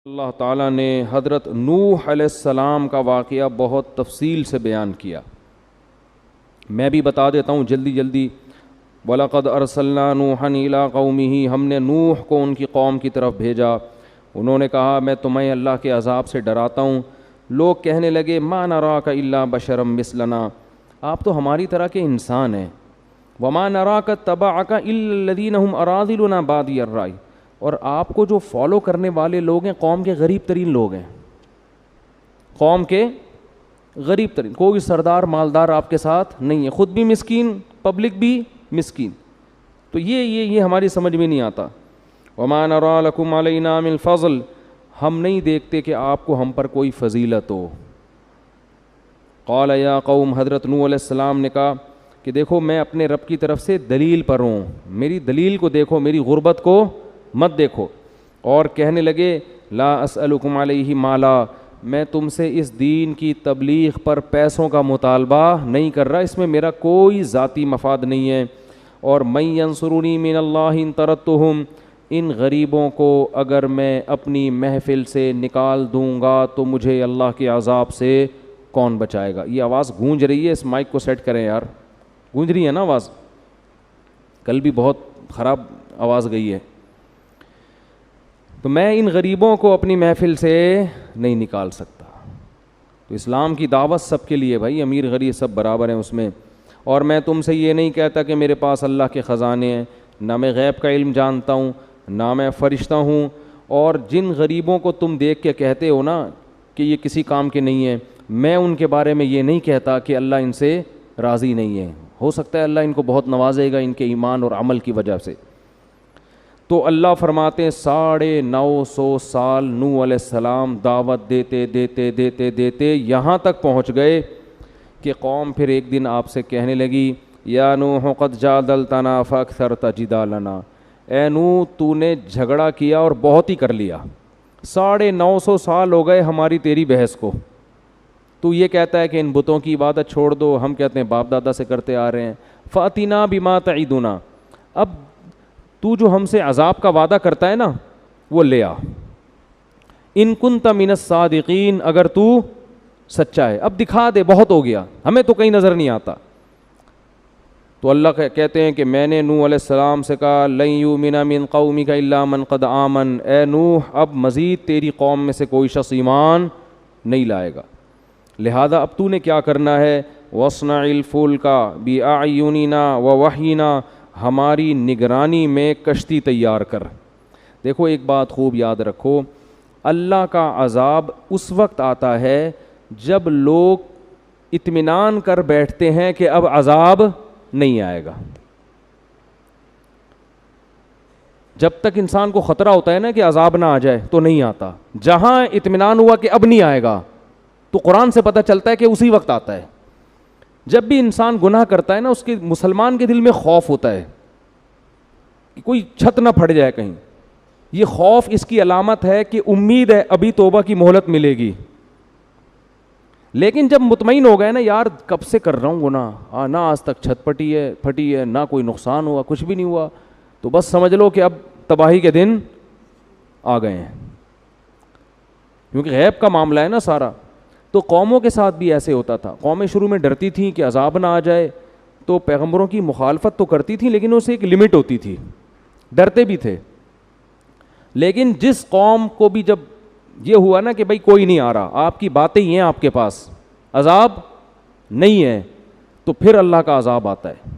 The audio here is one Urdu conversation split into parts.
اللہ تعالیٰ نے حضرت نوح علیہ السلام کا واقعہ بہت تفصیل سے بیان کیا. میں بھی بتا دیتا ہوں جلدی جلدی. وَلَقَدْ أَرْسَلْنَا نُوحًا إِلَىٰ قَوْمِهِ ہم نے نوح کو ان کی قوم کی طرف بھیجا. انہوں نے کہا میں تمہیں اللہ کے عذاب سے ڈراتا ہوں. لوگ کہنے لگے مَا نَرَاكَ إِلَّا بَشَرًا مِثْلَنَا آپ تو ہماری طرح کے انسان ہیں. وَمَا نَرَاكَ اتَّبَعَكَ إِلَّا الَّذِينَ هُمْ أَرَاذِلُنَا بَادِيَ الرَّأْيِ اور آپ کو جو فالو کرنے والے لوگ ہیں قوم کے غریب ترین لوگ ہیں. قوم کے غریب ترین, کوئی سردار مالدار آپ کے ساتھ نہیں ہے, خود بھی مسکین, پبلک بھی مسکین. تو یہ ہماری سمجھ میں نہیں آتا. وَمَا نَرَىٰ لَكُمْ عَلَيْنَا مِنْ فَضْلٍ ہم نہیں دیکھتے کہ آپ کو ہم پر کوئی فضیلت ہو. قال یا قوم حضرت نوح علیہ السلام نے کہا کہ دیکھو میں اپنے رب کی طرف سے دلیل پر ہوں, میری دلیل کو دیکھو, میری غربت کو مت دیکھو. اور کہنے لگے لا اسألکم علیہ مالا میں تم سے اس دین کی تبلیغ پر پیسوں کا مطالبہ نہیں کر رہا, اس میں میرا کوئی ذاتی مفاد نہیں ہے. اور من ینصرنی من اللہ ان طردتہم ان غریبوں کو اگر میں اپنی محفل سے نکال دوں گا تو مجھے اللہ کے عذاب سے کون بچائے گا. یہ آواز گونج رہی ہے, اس مائک کو سیٹ کریں یار, گونج رہی ہے نا آواز, کل بھی بہت خراب آواز گئی ہے. تو میں ان غریبوں کو اپنی محفل سے نہیں نکال سکتا. تو اسلام کی دعوت سب کے لیے بھائی, امیر غریب سب برابر ہیں اس میں. اور میں تم سے یہ نہیں کہتا کہ میرے پاس اللہ کے خزانے ہیں, نہ میں غیب کا علم جانتا ہوں, نہ میں فرشتہ ہوں. اور جن غریبوں کو تم دیکھ کے کہتے ہو نا کہ یہ کسی کام کے نہیں ہیں, میں ان کے بارے میں یہ نہیں کہتا کہ اللہ ان سے راضی نہیں ہے. ہو سکتا ہے اللہ ان کو بہت نوازے گا ان کے ایمان اور عمل کی وجہ سے. تو اللہ فرماتے ہیں 950 سال نوح علیہ السلام دعوت دیتے دیتے دیتے دیتے یہاں تک پہنچ گئے کہ قوم پھر ایک دن آپ سے کہنے لگی یا نوح قد جادلتنا فاکثرت جدالنا, اے نوح تو نے جھگڑا کیا اور بہت ہی کر لیا, 950 سال ہو گئے ہماری تیری بحث کو. تو یہ کہتا ہے کہ ان بتوں کی عبادت چھوڑ دو, ہم کہتے ہیں باپ دادا سے کرتے آ رہے ہیں. فاتنا بما تعیدنا اب تو جو ہم سے عذاب کا وعدہ کرتا ہے نا وہ لے آ, ان کنت من الصادقین اگر تو سچا ہے, اب دکھا دے, بہت ہو گیا, ہمیں تو کہیں نظر نہیں آتا. تو اللہ کہتے ہیں کہ میں نے نوح علیہ السلام سے کہا لن یؤمن من قومک الا من قد آمن, اے نوح اب مزید تیری قوم میں سے کوئی شخص ایمان نہیں لائے گا, لہذا اب تو نے کیا کرنا ہے, واصنع الفلک بأعیننا ووحینا ہماری نگرانی میں کشتی تیار کر. دیکھو ایک بات خوب یاد رکھو, اللہ کا عذاب اس وقت آتا ہے جب لوگ اطمینان کر بیٹھتے ہیں کہ اب عذاب نہیں آئے گا. جب تک انسان کو خطرہ ہوتا ہے نا کہ عذاب نہ آ جائے تو نہیں آتا. جہاں اطمینان ہوا کہ اب نہیں آئے گا تو قرآن سے پتہ چلتا ہے کہ اسی وقت آتا ہے. جب بھی انسان گناہ کرتا ہے نا اس کے مسلمان کے دل میں خوف ہوتا ہے کہ کوئی چھت نہ پھٹ جائے کہیں. یہ خوف اس کی علامت ہے کہ امید ہے ابھی توبہ کی مہلت ملے گی. لیکن جب مطمئن ہو گئے نا یار کب سے کر رہا ہوں گناہ, نہ آج تک چھت پھٹی ہے, نہ کوئی نقصان ہوا, کچھ بھی نہیں ہوا, تو بس سمجھ لو کہ اب تباہی کے دن آ گئے ہیں, کیونکہ غیب کا معاملہ ہے نا سارا. تو قوموں کے ساتھ بھی ایسے ہوتا تھا. قومیں شروع میں ڈرتی تھیں کہ عذاب نہ آ جائے تو پیغمبروں کی مخالفت تو کرتی تھیں لیکن اسے ایک لمٹ ہوتی تھی, ڈرتے بھی تھے. لیکن جس قوم کو بھی جب یہ ہوا نا کہ بھائی کوئی نہیں آ رہا, آپ کی باتیں ہی ہیں, آپ کے پاس عذاب نہیں ہے, تو پھر اللہ کا عذاب آتا ہے.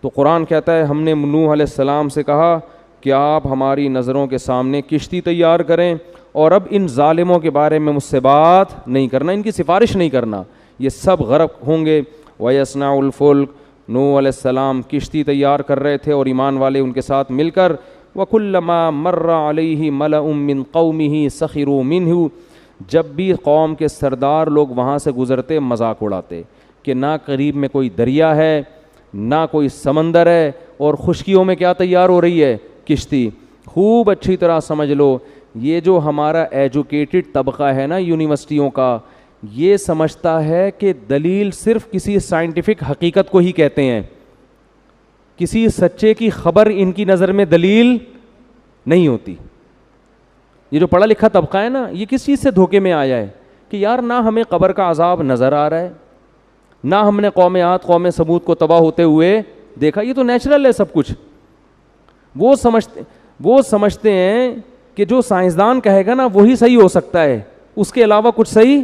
تو قرآن کہتا ہے ہم نے نوح علیہ السلام سے کہا کہ آپ ہماری نظروں کے سامنے کشتی تیار کریں اور اب ان ظالموں کے بارے میں مجھ سے بات نہیں کرنا, ان کی سفارش نہیں کرنا, یہ سب غرق ہوں گے. وَيَصْنَعُ الْفُلْكَ نوح علیہ السلام کشتی تیار کر رہے تھے اور ایمان والے ان کے ساتھ مل کر. وَكُلَّمَا مَرَّ عَلَيْهِ مَلَأٌ مِّن قَوْمِهِ سَخِرُوا مِنْهُ جب بھی قوم کے سردار لوگ وہاں سے گزرتے مذاق اڑاتے کہ نہ قریب میں کوئی دریا ہے نہ کوئی سمندر ہے اور خشکیوں میں کیا تیار ہو رہی ہے, کشتی. خوب اچھی طرح سمجھ لو یہ جو ہمارا ایجوکیٹڈ طبقہ ہے نا یونیورسٹیوں کا, یہ سمجھتا ہے کہ دلیل صرف کسی سائنٹیفک حقیقت کو ہی کہتے ہیں, کسی سچے کی خبر ان کی نظر میں دلیل نہیں ہوتی. یہ جو پڑھا لکھا طبقہ ہے نا, یہ کس چیز سے دھوکے میں آیا ہے کہ یار نہ ہمیں قبر کا عذاب نظر آ رہا ہے, نہ ہم نے قوم عاد قوم ثمود کو تباہ ہوتے ہوئے دیکھا, یہ تو نیچرل ہے سب کچھ. وہ سمجھتے ہیں کہ جو سائنسدان کہے گا نا وہی صحیح ہو سکتا ہے, اس کے علاوہ کچھ صحیح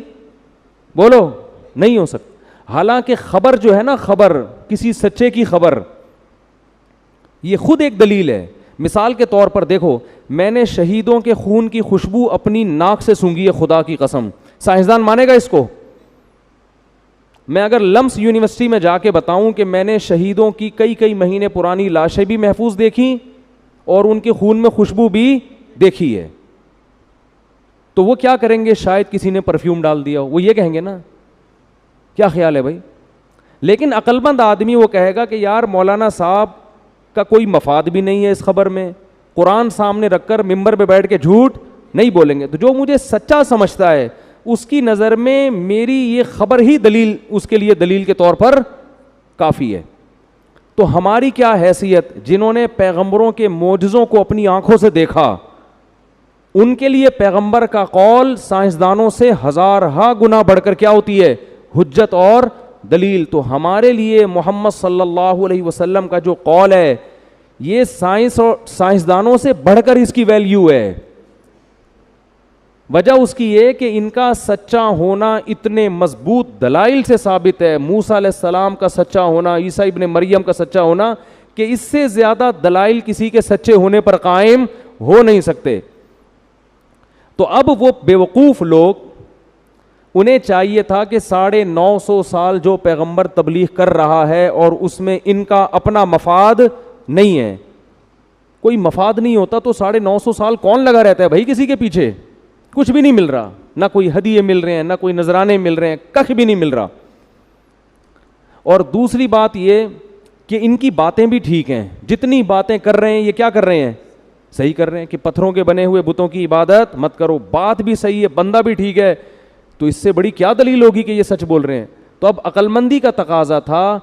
بولو نہیں ہو سکتا. حالانکہ خبر جو ہے نا, خبر کسی سچے کی خبر, یہ خود ایک دلیل ہے. مثال کے طور پر دیکھو, میں نے شہیدوں کے خون کی خوشبو اپنی ناک سے سونگھی ہے, خدا کی قسم. سائنسدان مانے گا اس کو؟ میں اگر لمس یونیورسٹی میں جا کے بتاؤں کہ میں نے شہیدوں کی کئی مہینے پرانی لاشیں بھی محفوظ دیکھی اور ان کے خون میں خوشبو بھی دیکھی ہے, تو وہ کیا کریں گے؟ شاید کسی نے پرفیوم ڈال دیا, وہ یہ کہیں گے نا. کیا خیال ہے بھائی؟ لیکن عقل مند آدمی وہ کہے گا کہ یار مولانا صاحب کا کوئی مفاد بھی نہیں ہے اس خبر میں, قرآن سامنے رکھ کر ممبر پہ بیٹھ کے جھوٹ نہیں بولیں گے. تو جو مجھے سچا سمجھتا ہے اس کی نظر میں میری یہ خبر ہی دلیل, اس کے لیے دلیل کے طور پر کافی ہے. تو ہماری کیا حیثیت, جنہوں نے پیغمبروں کے معجزوں کو اپنی آنکھوں سے دیکھا, ان کے لیے پیغمبر کا قول سائنسدانوں سے ہزارہا گنا بڑھ کر کیا ہوتی ہے؟ حجت اور دلیل. تو ہمارے لیے محمد صلی اللہ علیہ وسلم کا جو قول ہے یہ سائنس اور سائنسدانوں سے بڑھ کر اس کی ویلیو ہے. وجہ اس کی یہ کہ ان کا سچا ہونا اتنے مضبوط دلائل سے ثابت ہے, موسیٰ علیہ السلام کا سچا ہونا, عیسیٰ ابن مریم کا سچا ہونا, کہ اس سے زیادہ دلائل کسی کے سچے ہونے پر قائم ہو نہیں سکتے. تو اب وہ بیوقوف لوگ, انہیں چاہیے تھا کہ 950 سال جو پیغمبر تبلیغ کر رہا ہے اور اس میں ان کا اپنا مفاد نہیں ہے, کوئی مفاد نہیں ہوتا تو 950 سال کون لگا رہتا ہے بھائی کسی کے پیچھے؟ کچھ بھی نہیں مل رہا, نہ کوئی ہدیے مل رہے ہیں, نہ کوئی نذرانے مل رہے ہیں, کخ بھی نہیں مل رہا. اور دوسری بات یہ کہ ان کی باتیں بھی ٹھیک ہیں, جتنی باتیں کر رہے ہیں یہ کیا کر رہے ہیں؟ صحیح کر رہے ہیں کہ پتھروں کے بنے ہوئے بتوں کی عبادت مت کرو, بات بھی صحیح ہے, بندہ بھی ٹھیک ہے, تو اس سے بڑی کیا دلیل ہوگی کہ یہ سچ بول رہے ہیں؟ تو اب عقل مندی کا تقاضا تھا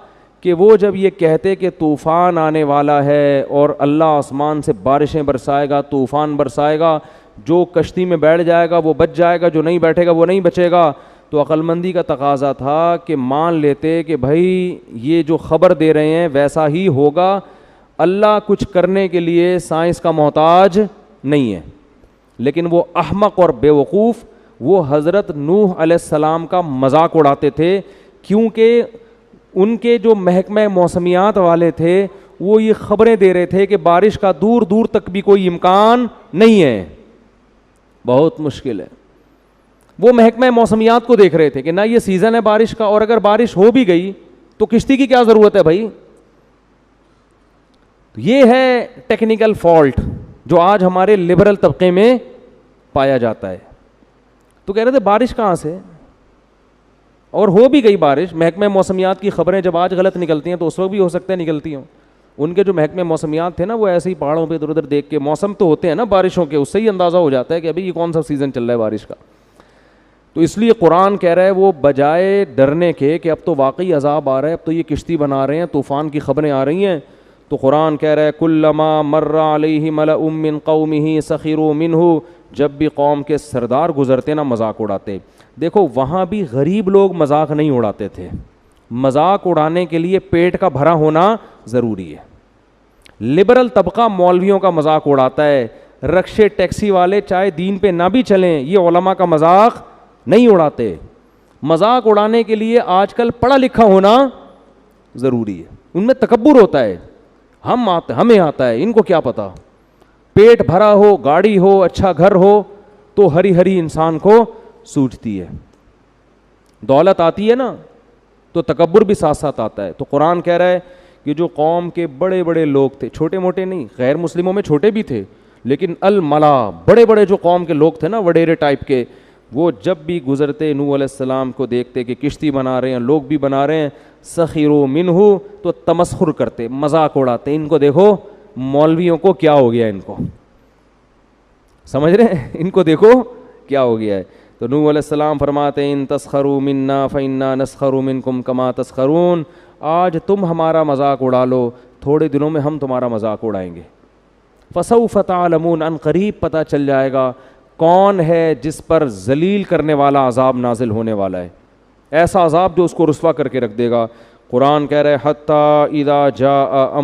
کہ وہ جب یہ کہتے کہ طوفان آنے والا ہے اور اللہ آسمان سے بارشیں برسائے گا, طوفان برسائے گا, جو کشتی میں بیٹھ جائے گا وہ بچ جائے گا, جو نہیں بیٹھے گا وہ نہیں بچے گا, تو عقل مندی کا تقاضا تھا کہ مان لیتے کہ بھائی یہ جو خبر دے رہے ہیں ویسا ہی ہوگا, اللہ کچھ کرنے کے لیے سائنس کا محتاج نہیں ہے. لیکن وہ احمق اور بیوقوف وہ حضرت نوح علیہ السلام کا مذاق اڑاتے تھے, کیونکہ ان کے جو محکمہ موسمیات والے تھے وہ یہ خبریں دے رہے تھے کہ بارش کا دور دور تک بھی کوئی امکان نہیں ہے, بہت مشکل ہے. وہ محکمہ موسمیات کو دیکھ رہے تھے کہ نہ یہ سیزن ہے بارش کا, اور اگر بارش ہو بھی گئی تو کشتی کی کیا ضرورت ہے بھائی. یہ ہے ٹیکنیکل فالٹ جو آج ہمارے لبرل طبقے میں پایا جاتا ہے. تو کہہ رہے تھے بارش کہاں سے, اور ہو بھی گئی بارش. محکمہ موسمیات کی خبریں جب آج غلط نکلتی ہیں تو اس وقت بھی ہو سکتا ہے نکلتی ہوں. ان کے جو محکمہ موسمیات تھے نا وہ ایسے ہی پہاڑوں پہ ادھر ادھر دیکھ کے, موسم تو ہوتے ہیں نا بارشوں کے, اس سے ہی اندازہ ہو جاتا ہے کہ ابھی یہ کون سا سیزن چل رہا ہے بارش کا. تو اس لیے قرآن کہہ رہا ہے وہ بجائے ڈرنے کے کہ اب تو واقعی عذاب آ رہا ہے, اب تو یہ کشتی بنا رہے ہیں, طوفان کی خبریں آ رہی ہیں, تو قرآن کہہ رہا ہے کلما مر علیہ ملأ من قومہ سخروا منہ, جب بھی قوم کے سردار گزرتے نا مذاق اڑاتے. دیکھو وہاں بھی غریب لوگ مذاق نہیں اڑاتے تھے, مذاق اڑانے کے لیے پیٹ کا بھرا ہونا ضروری ہے. لبرل طبقہ مولویوں کا مذاق اڑاتا ہے, رکشے ٹیکسی والے چاہے دین پہ نہ بھی چلیں یہ علماء کا مذاق نہیں اڑاتے. مذاق اڑانے کے لیے آج کل پڑھا لکھا ہونا ضروری ہے, ان میں تکبر ہوتا ہے, ہمیں آتا ہے, ان کو کیا پتا. پیٹ بھرا ہو, گاڑی ہو, اچھا گھر ہو تو ہری ہری انسان کو سوچتی ہے, دولت آتی ہے نا تو تکبر بھی ساتھ ساتھ آتا ہے. تو قرآن کہہ رہا ہے کہ جو قوم کے بڑے بڑے لوگ تھے, چھوٹے موٹے نہیں, غیر مسلموں میں چھوٹے بھی تھے, لیکن الملا بڑے بڑے جو قوم کے لوگ تھے نا وڈیرے ٹائپ کے, وہ جب بھی گزرتے نوح علیہ السلام کو دیکھتے کہ کشتی بنا رہے ہیں, لوگ بھی بنا رہے ہیں, سخروا منہ, تو تمسخر کرتے, مذاق اڑاتے. ان کو دیکھو مولویوں کو کیا ہو گیا, ان کو سمجھ رہے ہیں, ان کو دیکھو کیا ہو گیا ہے. تو نوح علیہ السلام فرماتے ہیں ان تسخروا منا فإنا نسخر منکم کما تسخرون, آج تم ہمارا مذاق اڑا لو, تھوڑے دنوں میں ہم تمہارا مذاق اڑائیں گے. فسوف تعلمون, ان قریب پتہ چل جائے گا کون ہے جس پر ذلیل کرنے والا عذاب نازل ہونے والا ہے, ایسا عذاب جو اس کو رسوا کر کے رکھ دے گا. قرآن کہہ رہے حتیٰ اذا جاء